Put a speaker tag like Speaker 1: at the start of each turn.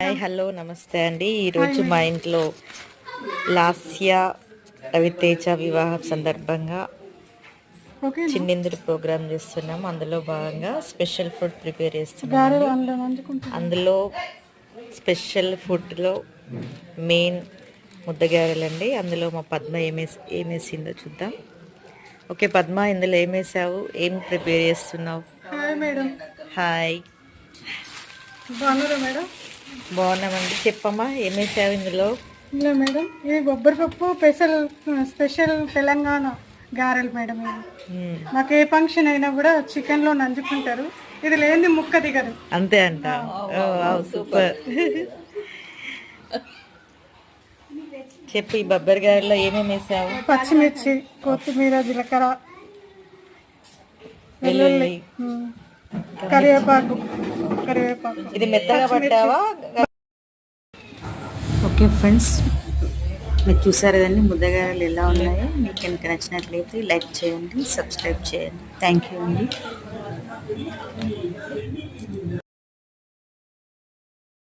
Speaker 1: Hi hello నమస్తే అండి. ఈరోజు మా ఇంట్లో లాస్య రవితేజ వివాహం సందర్భంగా చిన్నిందుడు ప్రోగ్రామ్ చేస్తున్నాం. అందులో భాగంగా స్పెషల్ ఫుడ్ ప్రిపేర్ చేస్తున్నాం. అందులో స్పెషల్ ఫుడ్లో మెయిన్ ముద్దగారెలండి. అందులో మా పద్మ ఏమేసిందో చూద్దాం. ఓకే పద్మ, ఇందులో ఏమేసావు, ఏం ప్రిపేర్ చేస్తున్నావు?
Speaker 2: Hi madam.
Speaker 1: హాయ్,
Speaker 2: బాగున్నారా మేడం?
Speaker 1: బాగున్నామండి. చెప్పమ్మా, ఏమేసావు ఇందులో?
Speaker 2: ఇలా మేడం, ఇది బొబ్బరిపప్పు స్పెషల్ తెలంగాణ గారెలు మేడం. ఇది మాకు ఏ ఫంక్షన్ అయినా కూడా చికెన్లో నంజుకుంటారు. ఇది లేని ముక్క దిగదు.
Speaker 1: అంతే అంట. సూపర్. చెప్పు, ఈ బొబ్బరి గారెలో ఏమేమి వేసావు?
Speaker 2: పచ్చిమిర్చి, కొత్తిమీర, జీలకర్ర,
Speaker 1: వెల్లుల్లి,
Speaker 2: కరివేపాకు.
Speaker 1: ఇది మెత్తగా పట్టావా?
Speaker 3: ఓకే ఫ్రెండ్స్, మీరు చూసారు కదండి ముద్దగారెలు ఎలా ఉన్నాయో. మీకు కనుక నచ్చినట్లయితే లైక్ చేయండి, సబ్స్క్రైబ్ చేయండి. థ్యాంక్ యూ అండి.